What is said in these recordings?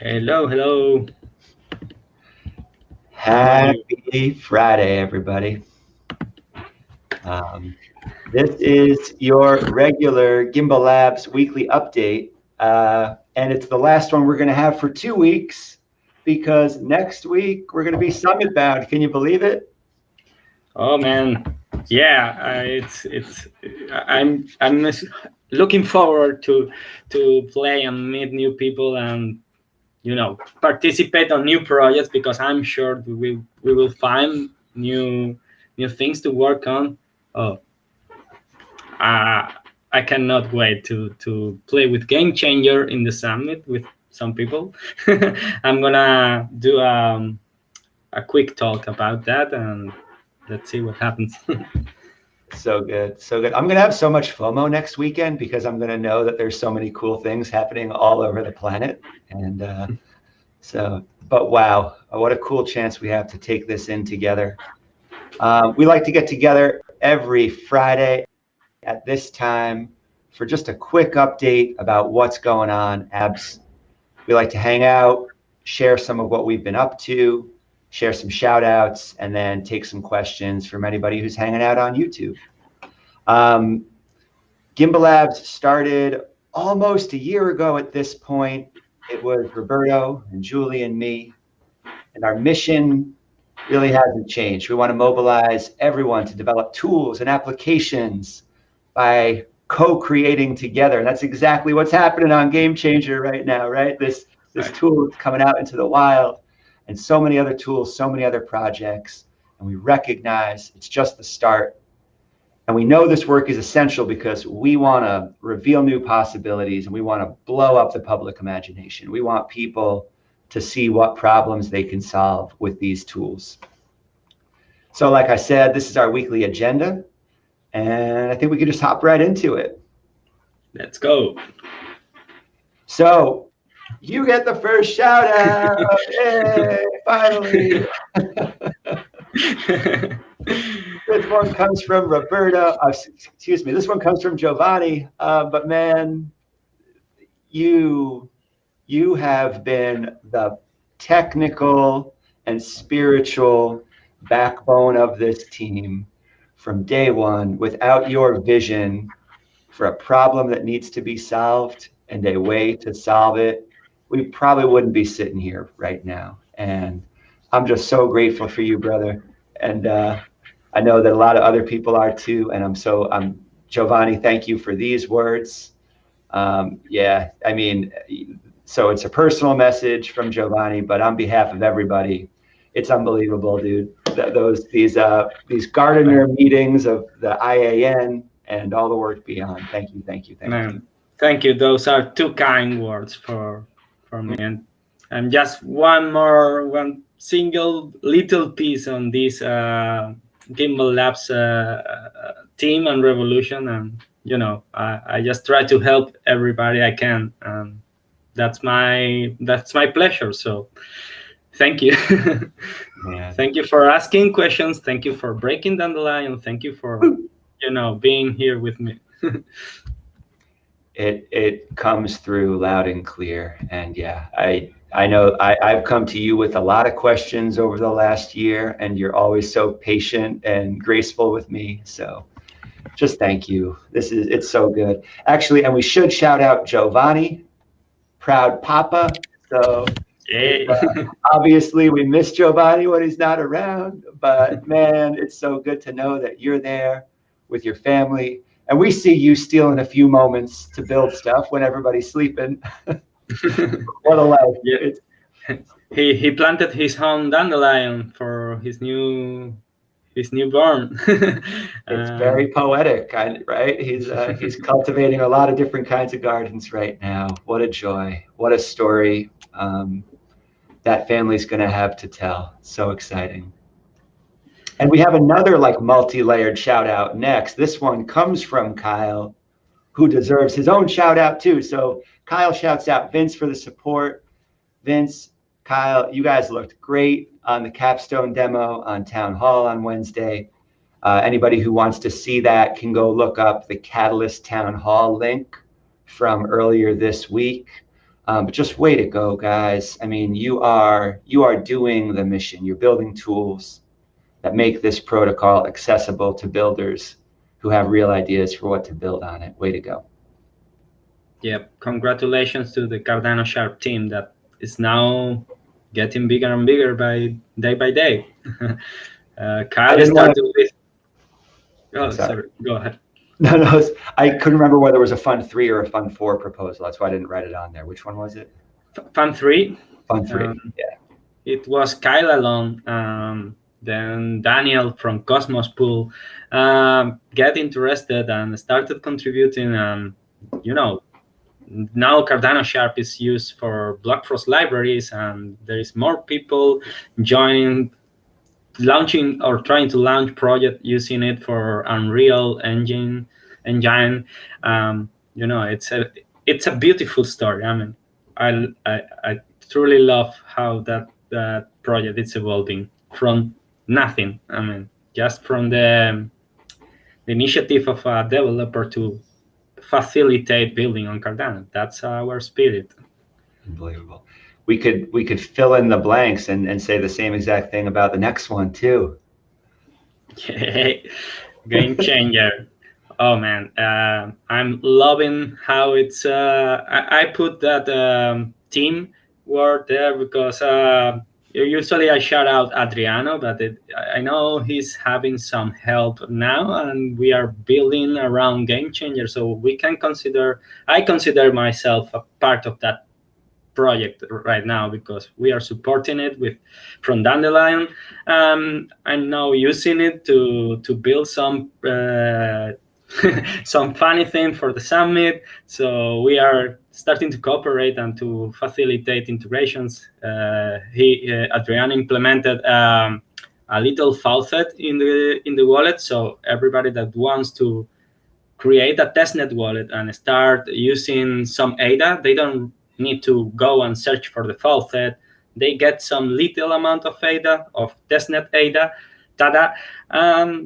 Hello, hello. How are you? Happy Friday, everybody. This is your regular Gimbalabs weekly update, and it's the last one we're going to have for 2 weeks because next week we're going to be summit bound. Can you believe it? Oh man, yeah. I'm looking forward to play and meet new people and participate on new projects because I'm sure we will find new things to work on. Oh, uh, I cannot wait to play with Game Changer in the summit with some people. I'm gonna do a quick talk about that and let's see what happens. So good, so good. I'm going to have so much FOMO next weekend because I'm going to know that there's so many cool things happening all over the planet. And but wow, what a cool chance we have to take this in together. We like to get together every Friday at this time for just a quick update about what's going on. Abs. We like to hang out, share some of what we've been up to, share some shout outs, and then take some questions from anybody who's hanging out on YouTube. Gimbalabs started almost a year ago at this point. It was Roberto and Julie and me, and our mission really hasn't changed. We want to mobilize everyone to develop tools and applications by co-creating together. And that's exactly what's happening on Game Changer right now, right? This tool is coming out into the wild, and so many other tools, so many other projects. And we recognize it's just the start. And we know this work is essential because we want to reveal new possibilities and we want to blow up the public imagination. We want people to see what problems they can solve with these tools. So like I said, this is our weekly agenda, and I think we could just hop right into it. Let's go. So you get the first shout out. Yay, finally. This one comes from Roberto. Excuse me. This one comes from Giovanni. But man, you have been the technical and spiritual backbone of this team from day one. Without your vision for a problem that needs to be solved and a way to solve it, we probably wouldn't be sitting here right now. And I'm just so grateful for you, brother. And I know that a lot of other people are too. And I'm Giovanni, thank you for these words. Yeah, I mean, so it's a personal message from Giovanni, but on behalf of everybody, it's unbelievable, dude. These gardener meetings of the IAN and all the work beyond. Thank you, thank you, thank you. Thank you. Those are two kind words for me. And just one single little piece on this Gimbalabs team and revolution, and I just try to help everybody I can. That's my pleasure. So thank you. Thank you for asking questions. Thank you for breaking Dandelion. Thank you for being here with me. It comes through loud and clear. And yeah, I know I've come to you with a lot of questions over the last year, and you're always so patient and graceful with me. So just thank you. It's so good. Actually, and we should shout out Giovanni, proud papa. So obviously we miss Giovanni when he's not around, but man, it's so good to know that you're there with your family. And we see you stealing a few moments to build stuff when everybody's sleeping. What a life. Yeah. He planted his own dandelion for his newborn. It's very poetic, right? He's cultivating a lot of different kinds of gardens right now. What a joy. What a story that family's going to have to tell. So exciting. And we have another multi-layered shout out next. This one comes from Kyle, who deserves his own shout out too. So Kyle shouts out Vince for the support. Vince, Kyle, you guys looked great on the Capstone demo on Town Hall on Wednesday. Anybody who wants to see that can go look up the Catalyst Town Hall link from earlier this week. But just way to go, guys. I mean, you are doing the mission. You're building tools that make this protocol accessible to builders who have real ideas for what to build on it. Way to go. Yep. Congratulations to the CardanoSharp team that is now getting bigger and bigger by day. Kyle started with... Oh, sorry. Go ahead. No, I couldn't remember whether it was a Fund 3 or a Fund 4 proposal. That's why I didn't write it on there. Which one was it? Fund 3. Fund 3, yeah. It was Kyle alone, then Daniel from Cosmos Pool get interested and started contributing. You know, now CardanoSharp is used for BlockFrost libraries, and there is more people joining, launching or trying to launch project using it for Unreal Engine. You know, it's a beautiful story. I mean, I truly love how that project is evolving from nothing. I mean, just from the initiative of a developer to facilitate building on Cardano. That's our spirit. Unbelievable. We could fill in the blanks and say the same exact thing about the next one too. Game changer. Oh man, I'm loving how it's. I put that team word there because usually I shout out Adriano, but I know he's having some help now, and we are building around Game Changer. So I consider myself a part of that project right now because we are supporting it from Dandelion. I'm now using it to build some some funny thing for the summit. So we are starting to cooperate and to facilitate integrations. Adrian implemented a little faucet in the wallet, so everybody that wants to create a testnet wallet and start using some ADA, they don't need to go and search for the faucet. They get some little amount of ADA, of testnet ADA,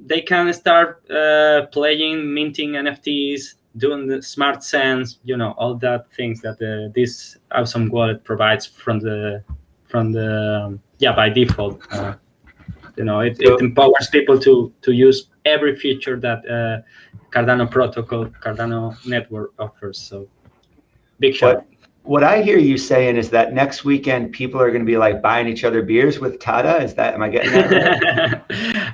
they can start playing, minting NFTs, doing the smart sense, you know, all that things that this awesome wallet provides from the by default. You know, it empowers people to use every feature that Cardano protocol, Cardano network offers. So big shout. What I hear you saying is that next weekend people are going to be like buying each other beers with Tada. Am I getting that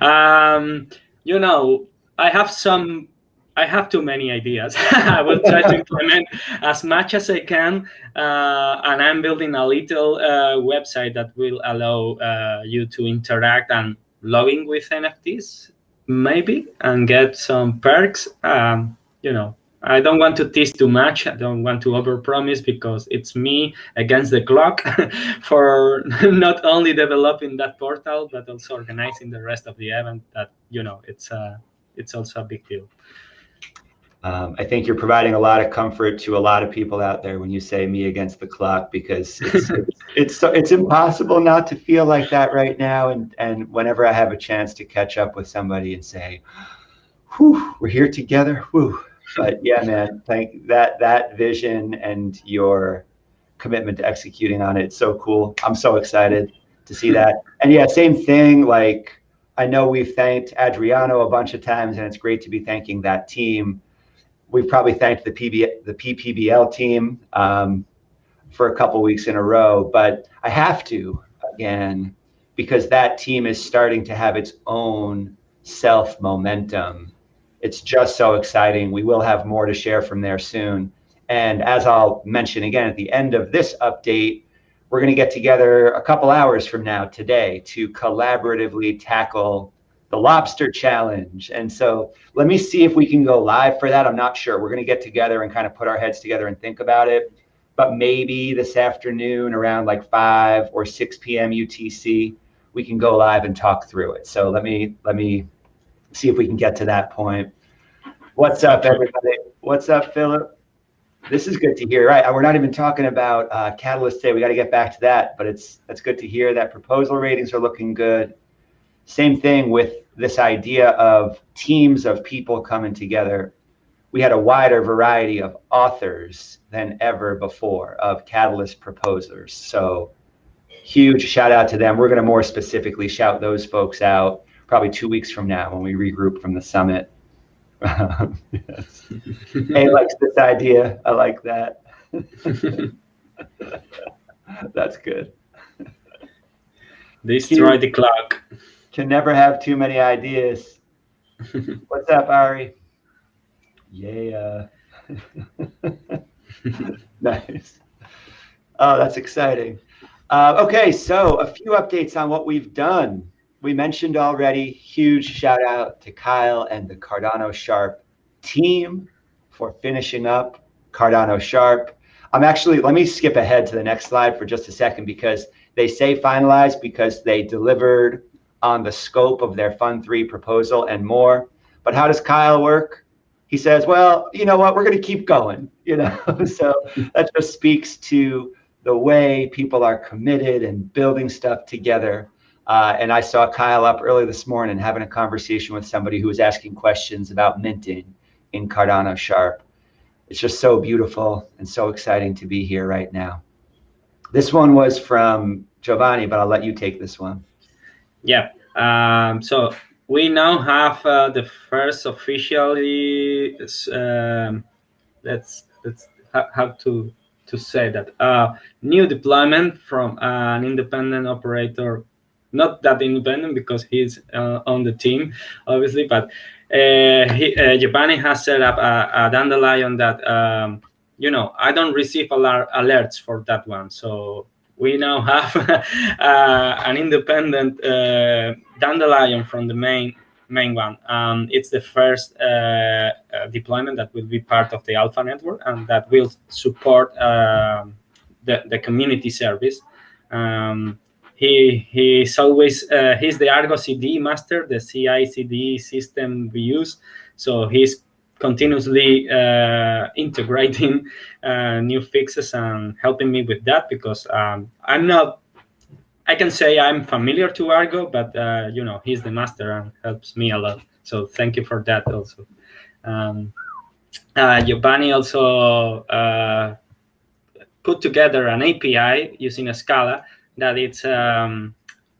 right? You know, I have too many ideas. I will try to implement as much as I can. And I'm building a little website that will allow you to interact and login with NFTs, maybe, and get some perks. You know, I don't want to tease too much. I don't want to overpromise because it's me against the clock for not only developing that portal, but also organizing the rest of the event. That, you know, it's also a big deal. I think you're providing a lot of comfort to a lot of people out there when you say me against the clock, because it's impossible not to feel like that right now. And whenever I have a chance to catch up with somebody and say, whew, we're here together, whew. But yeah, man, thank that vision and your commitment to executing on it. It's so cool. I'm so excited to see that. And yeah, same thing. Like, I know we've thanked Adriano a bunch of times, and it's great to be thanking that team. We've probably thanked the PPBL team for a couple weeks in a row, but I have to again, because that team is starting to have its own self momentum. It's just so exciting. We will have more to share from there soon. And as I'll mention again at the end of this update, we're going to get together a couple hours from now today to collaboratively tackle the Lobster Challenge. And so let me see if we can go live for that. I'm not sure. We're going to get together and kind of put our heads together and think about it. But maybe this afternoon around like 5 or 6 p.m. UTC, we can go live and talk through it. So let me see if we can get to that point. What's up, everybody? What's up, Philip? This is good to hear. Right, we're not even talking about Catalyst today. We got to get back to that, but it's good to hear that proposal ratings are looking good. Same thing with this idea of teams of people coming together. we had a wider variety of authors than ever before, of Catalyst proposers. So huge shout out to them. We're going to more specifically shout those folks out probably 2 weeks from now when we regroup from the summit. Yes. Hey likes this idea. I like that. That's good. Destroy the clock. Can never have too many ideas. What's up, Ari? Yeah. Nice. Oh, that's exciting. Okay, so a few updates on what we've done. We mentioned already, huge shout out to Kyle and the CardanoSharp team for finishing up CardanoSharp. Let me skip ahead to the next slide for just a second, because they say finalized because they delivered on the scope of their Fund 3 proposal and more. But how does Kyle work? He says, well, you know what, we're going to keep going, So that just speaks to the way people are committed and building stuff together. And I saw Kyle up early this morning having a conversation with somebody who was asking questions about minting in CardanoSharp. It's just so beautiful and so exciting to be here right now. This one was from Giovanni, but I'll let you take this one. Yeah. So we now have the first officially, let's how to say that, new deployment from an independent operator. Not that independent because he's on the team, obviously, but Giovanni has set up a Dandelion that, I don't receive alerts for that one. So we now have an independent Dandelion from the main one. It's the first deployment that will be part of the Alpha network, and that will support the community service. He's always he's the ArgoCD master, the CI/CD system we use. So he's continuously integrating new fixes and helping me with that, because I can say I'm familiar to Argo, but he's the master and helps me a lot. So thank you for that also. Giovanni also put together an API using a Scala that it's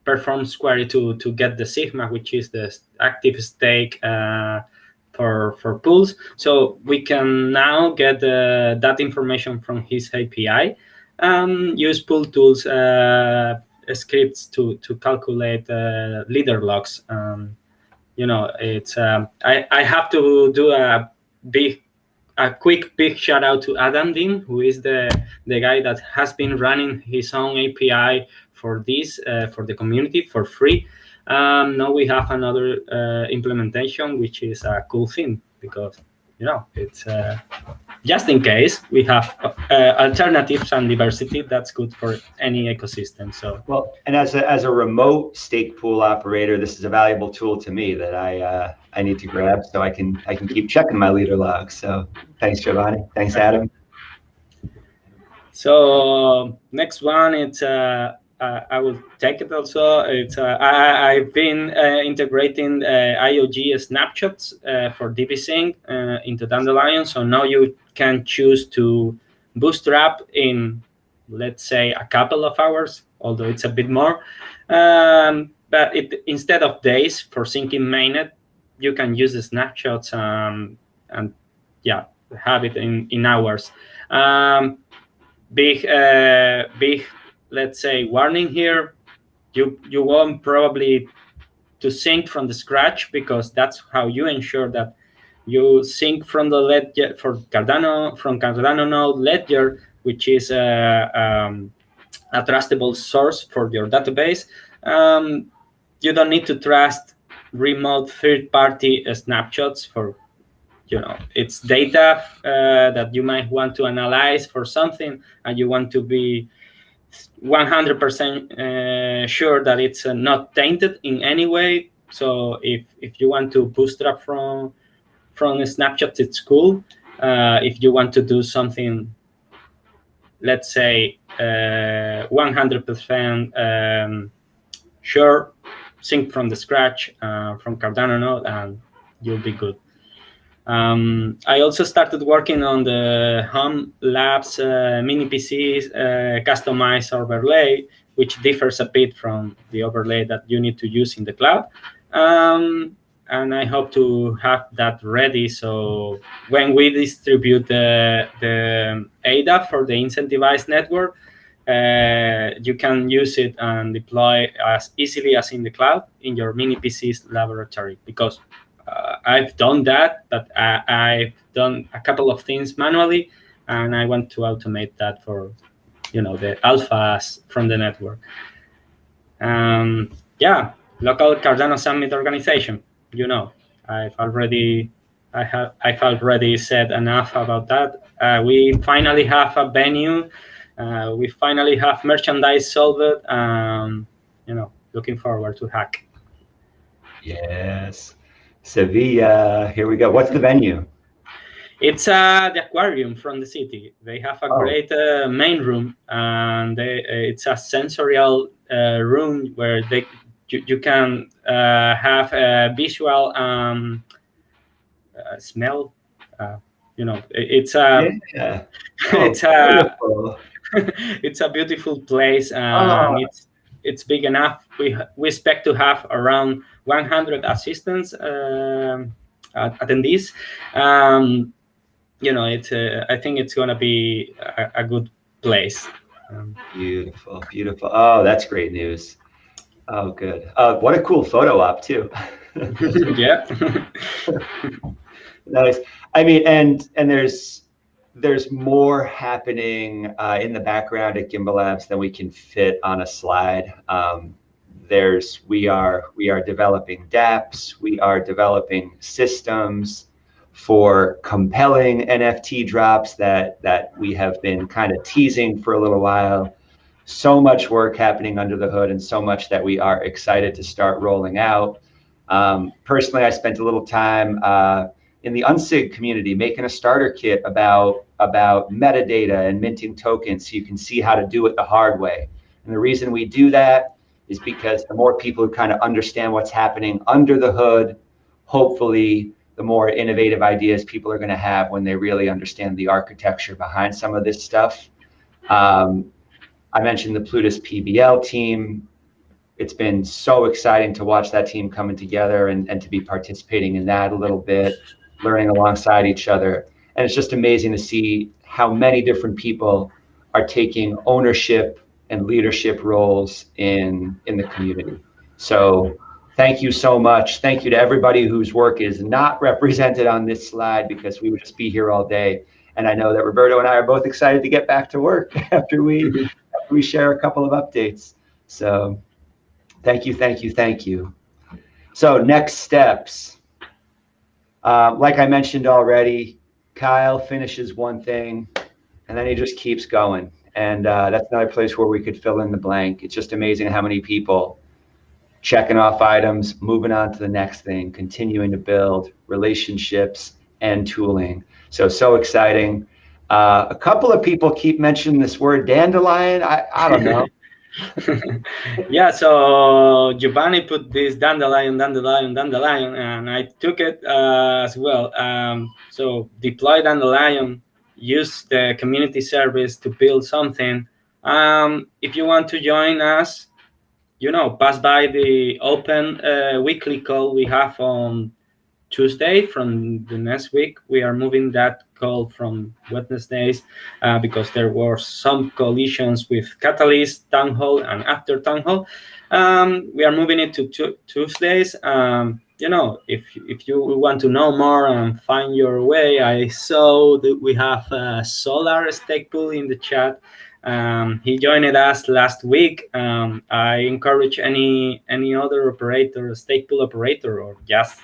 performs query to get the sigma, which is the active stake for pools. So we can now get that information from his API, use PoolTool's scripts to calculate leader logs. It's I have to do a quick big shout out to Adam Dean, who is the guy that has been running his own API for this for the community for free. Now we have another implementation, which is a cool thing, because it's just in case we have alternatives and diversity. That's good for any ecosystem. So well, and as a remote stake pool operator, this is a valuable tool to me that I need to grab so I can keep checking my leader logs. So thanks, Giovanni. Thanks, Adam. So next one, it's I will take it also. It's I've been integrating IOG snapshots for DB-Sync into Dandelion. So now you can choose to bootstrap in, let's say, a couple of hours, although it's a bit more. But instead of days for syncing mainnet, you can use the snapshots and have it in hours. Big let's say warning here, you want probably to sync from the scratch, because that's how you ensure that you sync from the ledger from Cardano node ledger, which is a trustable source for your database. You don't need to trust remote third-party snapshots for it's data that you might want to analyze for something, and you want to be 100% sure that it's not tainted in any way. So if you want to bootstrap from a snapshot, it's cool. If you want to do something, let's say 100% sure, sync from the scratch from Cardano node, and you'll be good. I also started working on the Home Labs mini PCs customized overlay, which differs a bit from the overlay that you need to use in the cloud. And I hope to have that ready. So when we distribute the ADA for the incentivized network, you can use it and deploy as easily as in the cloud in your mini PC's laboratory. Because I've done that, but I've done a couple of things manually, and I want to automate that for, the alphas from the network. Yeah, local Cardano Summit organization. I've already said enough about that. We finally have a venue. We finally have merchandise solved. Looking forward to hack. Yes. Sevilla, here we go. What's the venue? It's the aquarium from the city. They have a great main room, and it's a sensorial room where you can have a visual smell. It's a it's a beautiful place, and it's big enough. We expect to have around 100 assistants attendees. I think it's going to be a good place. Beautiful, beautiful. Oh, that's great news. Oh, good. What a cool photo op too. Yeah. Nice. I mean, and there's more happening in the background at Gimbalabs than we can fit on a slide. We are developing dApps. We are developing systems for compelling NFT drops that we have been kind of teasing for a little while. So much work happening under the hood, and so much that we are excited to start rolling out. Personally, I spent a little time in the Unsig community making a starter kit about metadata and minting tokens, so you can see how to do it the hard way. And the reason we do that is because the more people who kind of understand what's happening under the hood, hopefully the more innovative ideas people are going to have when they really understand the architecture behind some of this stuff. I mentioned the Plutus PBL team. It's been so exciting to watch that team coming together and to be participating in that a little bit, learning alongside each other. And it's just amazing to see how many different people are taking ownership and leadership roles in the community. So thank you so much. Thank you to everybody whose work is not represented on this slide, because we would just be here all day. And I know that Roberto and I are both excited to get back to work after we share a couple of updates. So thank you, thank you, thank you. So next steps. Like I mentioned already, Kyle finishes one thing and then he just keeps going. And that's another place where we could fill in the blank. It's just amazing how many people checking off items, moving on to the next thing, continuing to build relationships and tooling. So exciting. A couple of people keep mentioning this word dandelion. I don't know. Yeah, so Giovanni put this dandelion, and I took it as well. So deploy dandelion, use the community service to build something. If you want to join us, pass by the open weekly call we have on Tuesday from the next week. We are moving that call from Wednesdays because there were some collisions with Catalyst, Town Hall, and after Town Hall. We are moving it to Tuesdays. If you want to know more and find your way, I saw that we have a Solar stake pool in the chat. He joined us last week. I encourage any other operator, stake pool operator, or just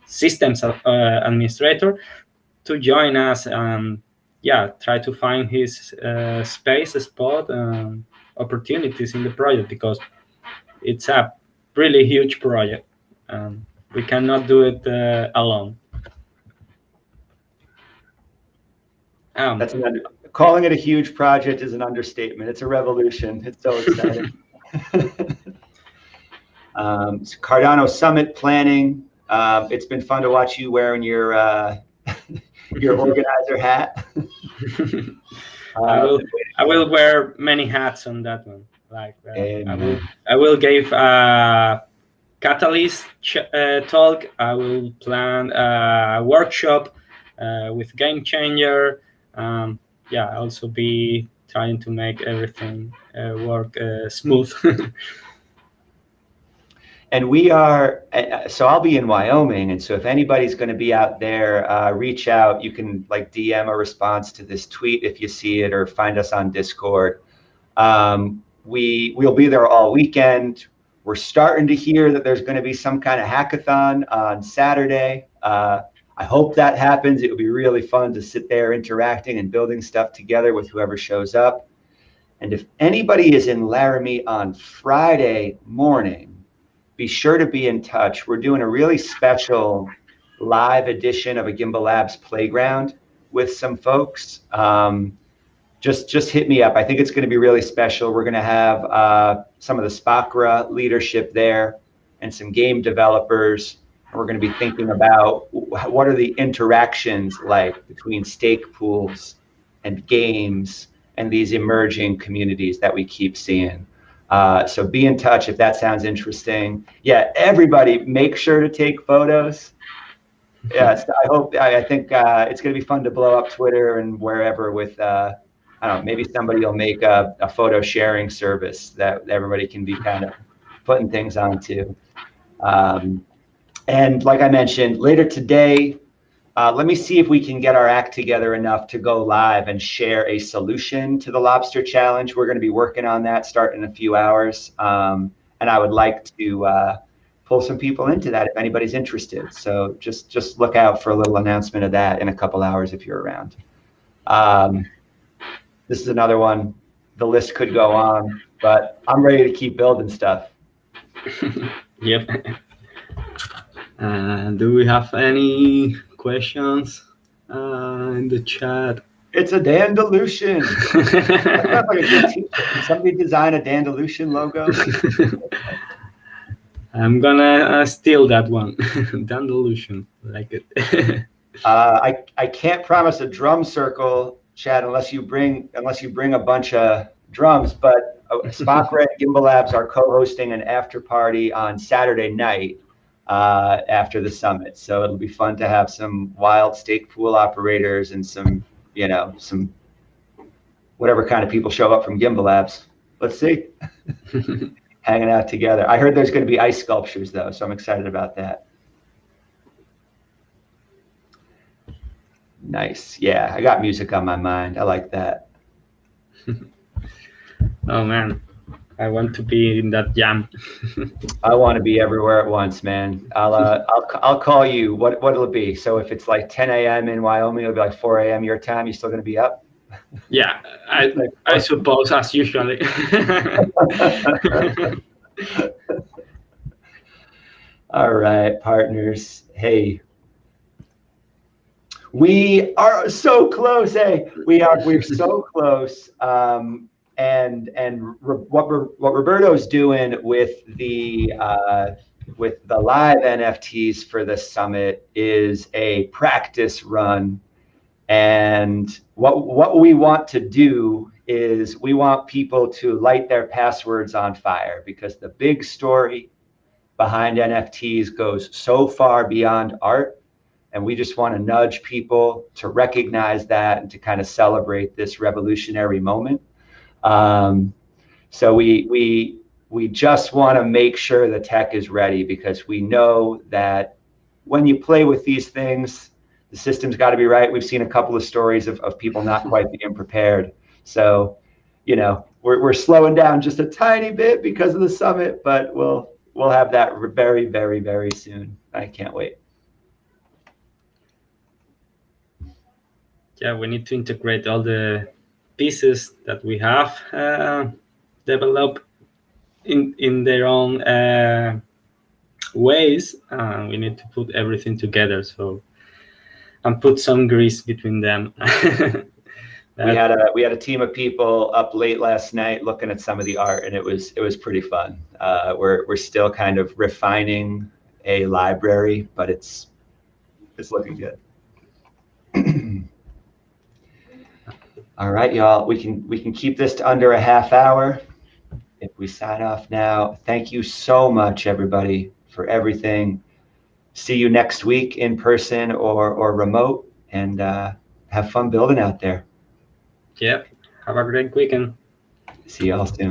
systems administrator to join us and try to find his space, spot, opportunities in the project, because it's a really huge project. We cannot do it alone. Calling it a huge project is an understatement. It's a revolution. It's so exciting. Cardano Summit planning. It's been fun to watch you wearing your your organizer hat. I will wear many hats on that one. Like Amen. I will give a Catalyst talk. I will plan a workshop with Game Changer. Yeah, also be trying to make everything work smooth. And we are, so I'll be in Wyoming. And so if anybody's going to be out there, reach out. You can like DM a response to this tweet if you see it, or find us on Discord. We'll be there all weekend. We're starting to hear that there's going to be some kind of hackathon on Saturday. I hope that happens. It would be really fun to sit there interacting and building stuff together with whoever shows up. And if anybody is in Laramie on Friday morning, be sure to be in touch. We're doing a really special live edition of a Gimbalabs playground with some folks. Just hit me up. I think it's going to be really special. We're going to have some of the Spakra leadership there and some game developers. And we're going to be thinking about what are the interactions like between stake pools and games and these emerging communities that we keep seeing. So be in touch if that sounds interesting. Yeah, everybody make sure to take photos. Yeah, I think it's going to be fun to blow up Twitter and wherever with, I don't know, maybe somebody will make a photo sharing service that everybody can be kind of putting things onto. And like I mentioned, later today, let me see if we can get our act together enough to go live and share a solution to the Lobster Challenge. We're going to be working on that starting in a few hours. And I would like to pull some people into that if anybody's interested. So just look out for a little announcement of that in a couple hours if you're around. This is another one. The list could go on, but I'm ready to keep building stuff. Yep. Do we have any questions in the chat? It's a Dandelion. Can somebody design a Dandelion logo? I'm gonna steal that one. Dandelion, like it. I can't promise a drum circle, Chad, unless you bring a bunch of drums. But Spakra and Gimbalabs are co-hosting an after party on Saturday night after the summit. So it'll be fun to have some wild stake pool operators and some whatever kind of people show up from Gimbalabs. Let's see. Hanging out together. I heard there's going to be ice sculptures though, so I'm excited about that. Nice. Yeah, I got music on my mind. I like that. Oh man, I want to be in that jam. I want to be everywhere at once, man. I'll call you. What it'll be? So if it's like 10 a.m. in Wyoming, it'll be like 4 a.m. your time. You still going to be up? Yeah, I suppose as usually. All right, partners. Hey, we are so close. Hey, we're so close. And what Roberto's doing with the live NFTs for the summit is a practice run. And what we want to do is we want people to light their passwords on fire, because the big story behind NFTs goes so far beyond art. And we just want to nudge people to recognize that and to kind of celebrate this revolutionary moment. So we just want to make sure the tech is ready, because we know that when you play with these things, the system's got to be right. We've seen a couple of stories of people not quite being prepared. So, you know, we're slowing down just a tiny bit because of the summit, but we'll have that very, very, very soon. I can't wait. Yeah, we need to integrate all the pieces that we have developed in their own ways. We need to put everything together, and put some grease between them. We had a team of people up late last night looking at some of the art, and it was pretty fun. We're still kind of refining a library, but it's looking good. All right, y'all. We can keep this to under a half hour if we sign off now. Thank you so much, everybody, for everything. See you next week in person or remote, and have fun building out there. Yep. Have a great weekend. See y'all soon.